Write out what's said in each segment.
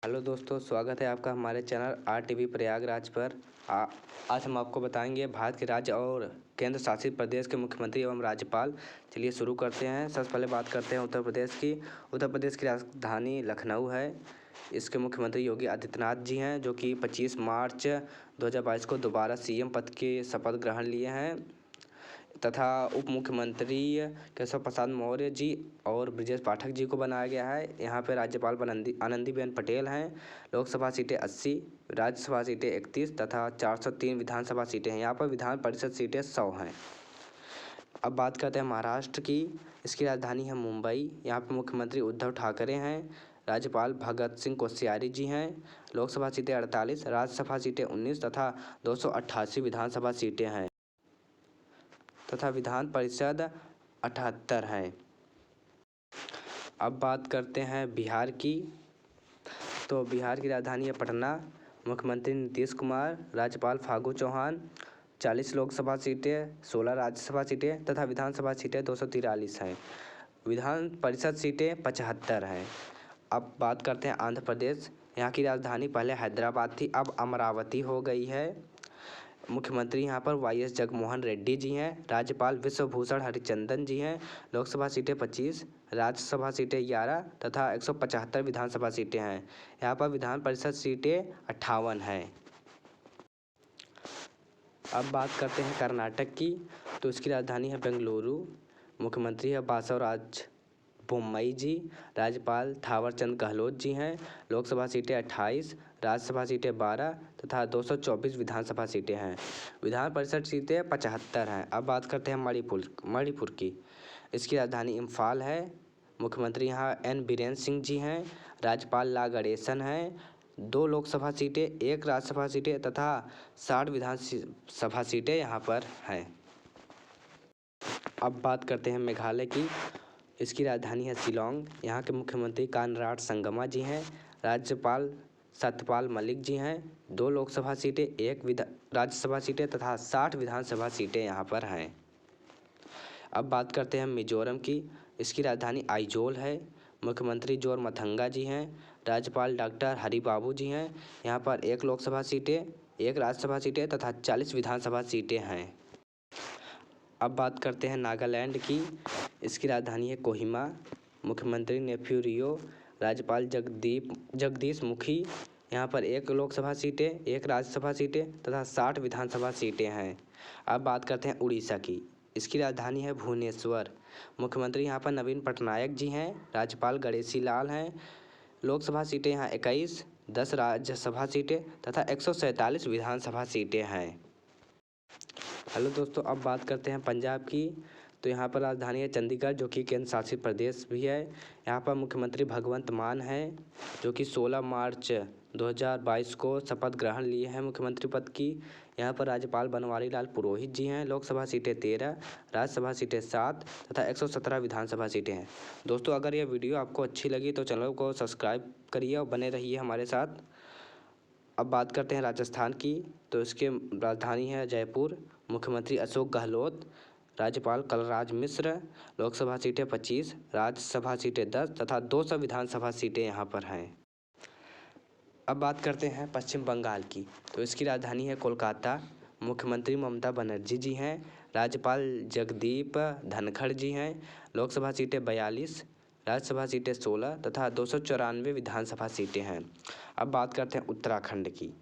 Hello दोस्तों, स्वागत है आपका हमारे चैनल RTV प्रयागराज पर। आज हम आपको बताएंगे भारत के राज्य और केंद्र शासित प्रदेश के मुख्यमंत्री एवं राज्यपाल। चलिए शुरू करते हैं। सबसे पहले बात करते हैं उत्तर प्रदेश की। उत्तर प्रदेश की राजधानी लखनऊ है। इसके मुख्यमंत्री योगी आदित्यनाथ जी हैं, जो कि 25 मार्च 2022 को दोबारा CM पद के शपथ ग्रहण लिए हैं। तथा उप मुख्यमंत्री केशव प्रसाद मौर्य जी और ब्रजेश पाठक जी को बनाया गया है। यहाँ पे राज्यपाल आनंदीबेन पटेल हैं। लोकसभा सीटें 80, राज्यसभा सीटें 31 तथा 403 विधानसभा सीटें हैं। यहाँ पर विधान परिषद सीटें 100 हैं। अब बात करते हैं महाराष्ट्र की। इसकी राजधानी है मुंबई। यहाँ पर मुख्यमंत्री उद्धव ठाकरे हैं। राज्यपाल भगत सिंह कोश्यारी जी हैं। लोकसभा सीटें 48, राज्यसभा सीटें 19 तथा 288 विधानसभा सीटें हैं तथा विधान परिषद 78 है। अब बात करते हैं बिहार की। तो बिहार की राजधानी है पटना। मुख्यमंत्री नीतीश कुमार, राज्यपाल फागू चौहान। 40 लोकसभा सीटें, 16 राज्यसभा सीटें तथा विधानसभा सीटें 243 हैं। विधान परिषद सीटें 75 हैं। अब बात करते हैं आंध्र प्रदेश। यहाँ की राजधानी पहले हैदराबाद थी, अब अमरावती हो गई है। मुख्यमंत्री यहाँ पर YS जगनमोहन रेड्डी जी हैं। राज्यपाल विश्वभूषण हरिचंदन जी हैं। लोकसभा सीटें 25, राज्यसभा सीटें 11 तथा 175 विधानसभा सीटें हैं। यहाँ पर विधान परिषद सीटें 58 हैं। अब बात करते हैं कर्नाटक की। तो इसकी राजधानी है बेंगलुरु। मुख्यमंत्री है बासवराज बोम्मई जी। राज्यपाल थावरचंद गहलोत जी हैं। लोकसभा सीटें 28, राज्यसभा सीटें 12 तथा 224 विधानसभा सीटें हैं। विधान परिषद सीटें 75 हैं। अब बात करते हैं मणिपुर की। इसकी राजधानी इम्फाल है। मुख्यमंत्री यहाँ N बीरेन सिंह जी हैं। राज्यपाल ला गणेशन हैं। 2 लोकसभा सीटें, 1 राज्यसभा सीटें तथा 60 विधानसभा सीटें यहाँ पर हैं। अब बात करते हैं मेघालय की। इसकी राजधानी है शिलोंग। यहाँ के मुख्यमंत्री कानराड संगमा जी हैं। राज्यपाल सत्यपाल मलिक जी हैं। 2 लोकसभा सीटें, 1 राज्यसभा सीटें तथा 60 विधानसभा सीटें यहाँ पर हैं। अब बात करते हैं मिजोरम की। इसकी राजधानी आइजोल है। मुख्यमंत्री जोरमथंगा जी हैं। राज्यपाल डॉक्टर हरिबाबू जी हैं। यहाँ पर 1 लोकसभा सीटें, 1 राज्यसभा सीटें तथा 40 विधानसभा सीटें हैं। अब बात करते हैं नागालैंड की। इसकी राजधानी है कोहिमा। मुख्यमंत्री नेफ्यू रियो। राज्यपाल जगदीश मुखी। यहाँ पर 1 लोकसभा सीटें, 1 राज्यसभा सीटें तथा 60 विधानसभा सीटें हैं। अब बात करते हैं उड़ीसा की। इसकी राजधानी है भुवनेश्वर। मुख्यमंत्री यहाँ पर नवीन पटनायक जी हैं। राज्यपाल गणेशी लाल हैं। लोकसभा सीटें यहाँ 21, 10 राज्यसभा सीटें तथा 147 विधानसभा सीटें हैं। हेलो दोस्तों, अब बात करते हैं पंजाब की। तो यहाँ पर राजधानी है चंडीगढ़, जो कि केंद्र शासित प्रदेश भी है। यहाँ पर मुख्यमंत्री भगवंत मान हैं, जो कि 16 मार्च 2022 को शपथ ग्रहण लिए हैं मुख्यमंत्री पद की। यहाँ पर राज्यपाल बनवारी लाल पुरोहित जी हैं। लोकसभा सीटें 13, राज्यसभा सीटें 7 तथा 117 विधानसभा सीटें हैं। दोस्तों, अगर यह वीडियो आपको अच्छी लगी तो चैनल को सब्सक्राइब करिए और बने रहिए हमारे साथ। अब बात करते हैं राजस्थान की। तो इसके राजधानी है जयपुर। मुख्यमंत्री अशोक गहलोत। राज्यपाल कलराज मिश्र। लोकसभा सीटें 25, राज्यसभा सीटें 10 तथा 200 विधानसभा सीटें यहाँ पर हैं। अब बात करते हैं पश्चिम बंगाल की। तो इसकी राजधानी है कोलकाता। मुख्यमंत्री ममता बनर्जी जी हैं। राज्यपाल जगदीप धनखड़ जी हैं। लोकसभा सीटें 42, राज्यसभा सीटें 16 तथा 294 विधानसभा सीटें हैं। अब बात करते हैं उत्तराखंड की।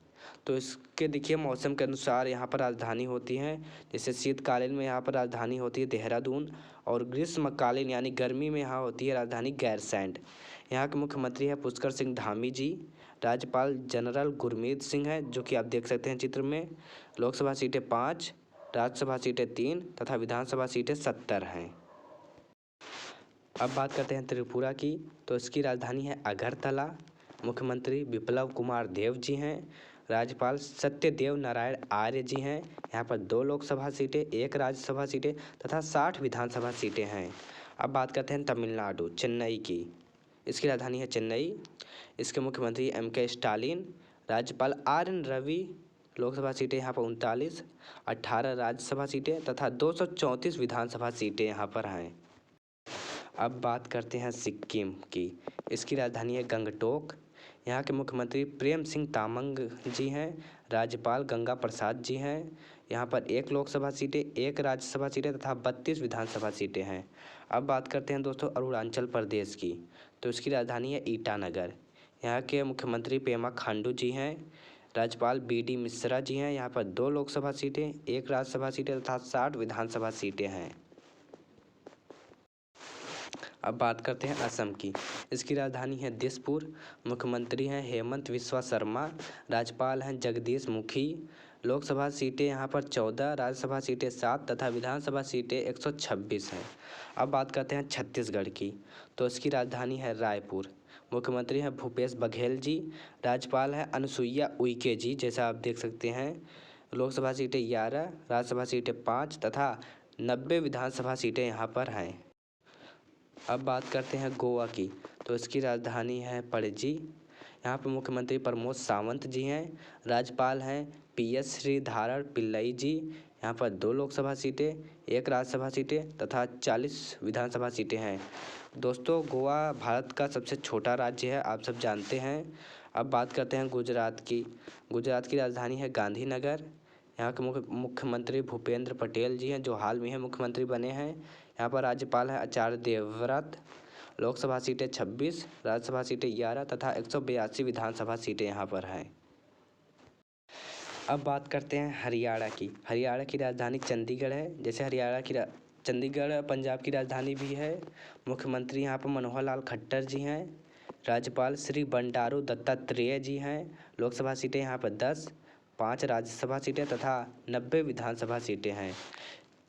तो इसके देखिए मौसम के अनुसार यहाँ पर राजधानी होती है। जैसे शीतकालीन में यहाँ पर राजधानी होती है देहरादून और ग्रीष्मकालीन यानी गर्मी में यहाँ होती है राजधानी गैरसैंण। यहाँ के मुख्यमंत्री है पुष्कर सिंह धामी जी। राज्यपाल जनरल गुरमीत सिंह है, जो कि आप देख सकते हैं चित्र में। लोकसभा सीटें 5, राज्यसभा सीटें 3 तथा विधानसभा सीटें 70 हैं। अब बात करते हैं त्रिपुरा की। तो इसकी राजधानी है अगरतला। मुख्यमंत्री बिप्लब कुमार देव जी हैं। राज्यपाल सत्यदेव नारायण आर्य जी हैं। यहाँ पर 2 लोकसभा सीटें, 1 राज्यसभा सीटें तथा 60 विधानसभा सीटें हैं। अब बात करते हैं तमिलनाडु चेन्नई की। इसकी राजधानी है चेन्नई। इसके मुख्यमंत्री MK स्टालिन। राज्यपाल RN रवि। लोकसभा सीटें यहाँ पर 39, 18 राज्यसभा सीटें तथा 234 विधानसभा सीटें यहाँ पर हैं। अब बात करते हैं सिक्किम की। इसकी राजधानी है गंगटोक। यहाँ के मुख्यमंत्री प्रेम सिंह तामंग जी हैं। राज्यपाल गंगा प्रसाद जी हैं। यहाँ पर 1 लोकसभा सीटें, 1 राज्यसभा सीटें तथा 32 विधानसभा सीटें हैं। अब बात करते हैं दोस्तों अरुणाचल प्रदेश की। तो इसकी राजधानी है ईटानगर। यहाँ के मुख्यमंत्री पेमा खांडू जी हैं। राज्यपाल BD मिश्रा जी हैं। यहाँ पर 2 लोकसभा सीटें, 1 राज्यसभा सीटें तथा 60 विधानसभा सीटें हैं। अब बात करते हैं असम की। इसकी राजधानी है दिसपुर। मुख्यमंत्री हैं हेमंत विश्वा शर्मा। राज्यपाल हैं जगदीश मुखी। लोकसभा सीटें यहाँ पर 14, राज्यसभा सीटें 7 तथा विधानसभा सीटें 126 हैं। अब बात करते हैं छत्तीसगढ़ की। तो इसकी राजधानी है रायपुर। मुख्यमंत्री हैं भूपेश बघेल जी। राज्यपाल हैं अनुसुईया उइके जी, जैसा आप देख सकते हैं। लोकसभा सीटें 11, राज्यसभा सीटें 5 तथा 90 विधानसभा सीटें यहाँ पर हैं। अब बात करते हैं गोवा की। तो इसकी राजधानी है पणजी। यहाँ पर मुख्यमंत्री प्रमोद सावंत जी हैं। राज्यपाल हैं PS श्रीधरन पिल्लई जी। यहाँ पर 2 लोकसभा सीटें, 1 राज्यसभा सीटें तथा 40 विधानसभा सीटें हैं। दोस्तों गोवा भारत का सबसे छोटा राज्य है, आप सब जानते हैं। अब बात करते हैं गुजरात की। गुजरात की राजधानी है गांधीनगर। यहाँ के मुख्यमंत्री भूपेंद्र पटेल जी हैं, जो हाल में मुख्यमंत्री बने हैं। यहाँ पर राज्यपाल है आचार्य देवव्रत। लोकसभा सीटें 26, राज्यसभा सीटें 11 तथा 182 विधानसभा सीटें यहाँ पर हैं। अब बात करते हैं हरियाणा की। हरियाणा की राजधानी चंडीगढ़ है। जैसे चंडीगढ़ पंजाब की राजधानी भी है। मुख्यमंत्री यहाँ पर मनोहर लाल खट्टर जी हैं। राज्यपाल श्री बंडारू दत्तात्रेय जी हैं। लोकसभा सीटें यहाँ पर 10, 5 राज्यसभा सीटें तथा 90 विधानसभा सीटें हैं।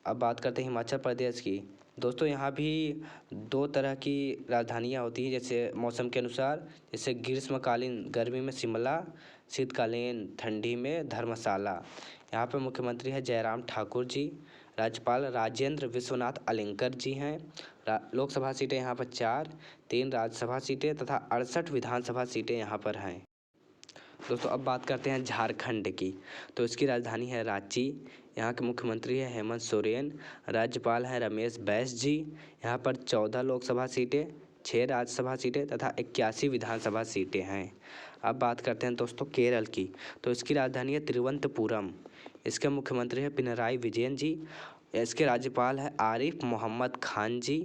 अब बात करते हैं हिमाचल प्रदेश की। दोस्तों यहाँ भी 2 तरह की राजधानियाँ होती हैं, जैसे मौसम के अनुसार। जैसे ग्रीष्मकालीन गर्मी में शिमला, शीतकालीन ठंडी में धर्मशाला। यहाँ पर मुख्यमंत्री है जयराम ठाकुर जी। राज्यपाल राजेंद्र विश्वनाथ अलेंकर जी हैं। लोकसभा सीटें यहाँ पर 4, 3 राज्यसभा सीटें तथा 68 विधानसभा सीटें यहाँ पर हैं। दोस्तों अब बात करते हैं झारखंड की। तो इसकी राजधानी है रांची। यहाँ के मुख्यमंत्री है हेमंत सोरेन। राज्यपाल हैं रमेश बैस जी। यहाँ पर 14 लोकसभा सीटें, 6 राज्यसभा सीटें तथा 81 विधानसभा सीटें हैं। अब बात करते हैं दोस्तों केरल की। तो इसकी राजधानी है तिरुवनंतपुरम। इसके मुख्यमंत्री है पिनराई विजयन जी। इसके राज्यपाल है आरिफ मोहम्मद खान जी।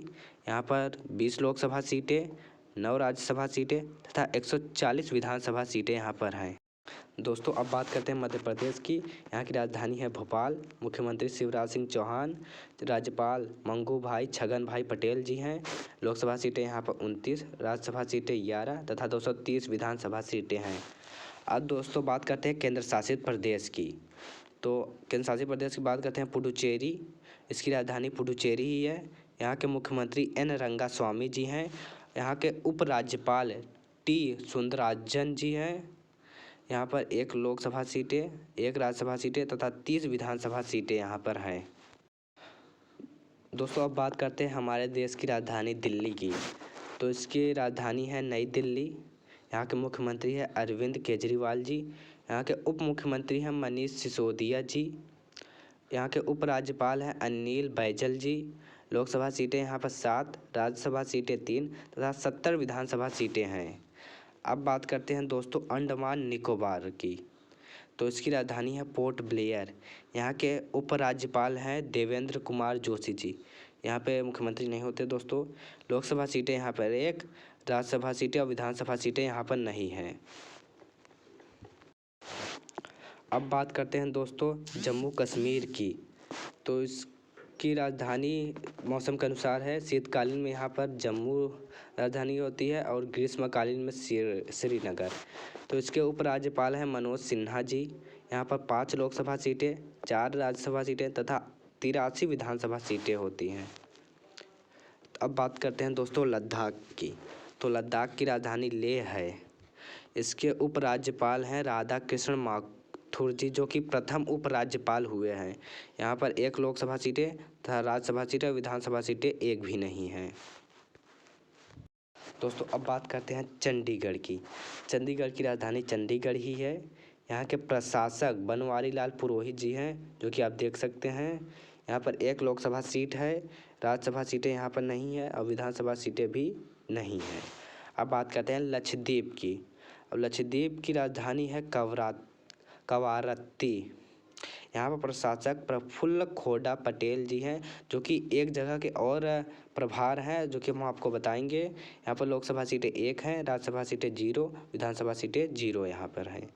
यहाँ पर 20 लोकसभा सीटें, 9 राज्यसभा सीटें तथा 140 विधानसभा सीटें यहाँ पर हैं। दोस्तों अब बात करते हैं मध्य प्रदेश की। यहाँ की राजधानी है भोपाल। मुख्यमंत्री शिवराज सिंह चौहान। राज्यपाल मंगू भाई छगन भाई पटेल जी हैं। लोकसभा सीटें यहाँ पर 29, राज्यसभा सीटें 11 तथा 230 विधानसभा सीटें हैं। अब दोस्तों बात करते हैं केंद्र शासित प्रदेश की। तो केंद्र शासित प्रदेश की बात करते हैं पुडुचेरी। इसकी राजधानी पुडुचेरी ही है। यहाँ के मुख्यमंत्री N रंगास्वामी जी हैं। यहाँ के उपराज्यपाल T सुंदरराजन जी हैं। यहाँ पर 1 लोकसभा सीटें, 1 राज्यसभा सीटें तथा 30 विधानसभा सीटें यहाँ पर हैं। दोस्तों अब बात करते हैं हमारे देश की राजधानी दिल्ली की। तो इसकी राजधानी है नई दिल्ली। यहाँ के मुख्यमंत्री है अरविंद केजरीवाल जी। यहाँ के उप मुख्यमंत्री हैं मनीष सिसोदिया जी। यहाँ के उपराज्यपाल हैं अनिल बैजल जी। लोकसभा सीटें यहाँ पर 7, राज्यसभा सीटें 3 तथा 70 विधानसभा सीटें हैं। अब बात करते हैं दोस्तों अंडमान निकोबार की। तो इसकी राजधानी है पोर्ट ब्लेयर। यहाँ के उपराज्यपाल हैं देवेंद्र कुमार जोशी जी। यहाँ पे मुख्यमंत्री नहीं होते दोस्तों। लोकसभा सीटें यहाँ पर 1, राज्यसभा सीटें और विधानसभा सीटें यहाँ पर नहीं हैं। अब बात करते हैं दोस्तों जम्मू कश्मीर की। तो इसकी राजधानी मौसम के अनुसार है। शीतकालीन में यहाँ पर जम्मू राजधानी होती है और ग्रीष्मकालीन में श्रीनगर। तो इसके उपराज्यपाल हैं मनोज सिन्हा जी। यहाँ पर 5 लोकसभा सीटें, 4 राज्यसभा सीटें तथा 83 विधानसभा सीटें होती हैं। अब बात करते हैं दोस्तों लद्दाख की। तो लद्दाख की राजधानी लेह है। इसके उपराज्यपाल हैं राधा कृष्ण माथुर जी, जो कि प्रथम उपराज्यपाल हुए हैं। यहाँ पर 1 लोकसभा सीटें तथा राज्यसभा सीटें और विधानसभा सीटें 1 भी नहीं हैं। दोस्तों अब बात करते हैं चंडीगढ़ की। चंडीगढ़ की राजधानी चंडीगढ़ ही है। यहाँ के प्रशासक बनवारी लाल पुरोहित जी हैं, जो कि आप देख सकते हैं। यहाँ पर 1 लोकसभा सीट है, राज्यसभा सीटें यहाँ पर नहीं है और विधानसभा सीटें भी नहीं हैं। अब बात करते हैं लक्षद्वीप की। अब लक्षद्वीप की राजधानी है कवारत्ती। यहाँ पर प्रशासक प्रफुल्ल खोड़ा पटेल जी हैं, जो कि एक जगह के और प्रभार हैं, जो कि हम आपको बताएंगे। यहाँ पर लोकसभा सीटें 1 हैं, राज्यसभा सीटें 0, विधानसभा सीटें 0 यहाँ पर हैं।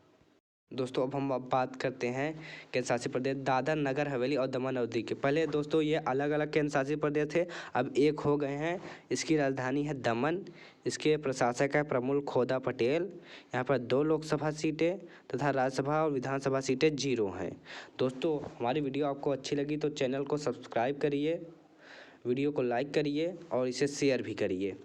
दोस्तों अब हम बात करते हैं केंद्र शासित प्रदेश दादरा नगर हवेली और दमन अवधि के। पहले दोस्तों ये अलग अलग केंद्र शासित प्रदेश थे, अब एक हो गए हैं। इसकी राजधानी है दमन, इसके प्रशासक है प्रफुल्ल खोड़ा पटेल। यहाँ पर 2 लोकसभा सीटें तथा राज्यसभा और विधानसभा सीटें 0 हैं। दोस्तों हमारी वीडियो आपको अच्छी लगी तो चैनल को सब्सक्राइब करिए, वीडियो को लाइक करिए और इसे शेयर भी करिए।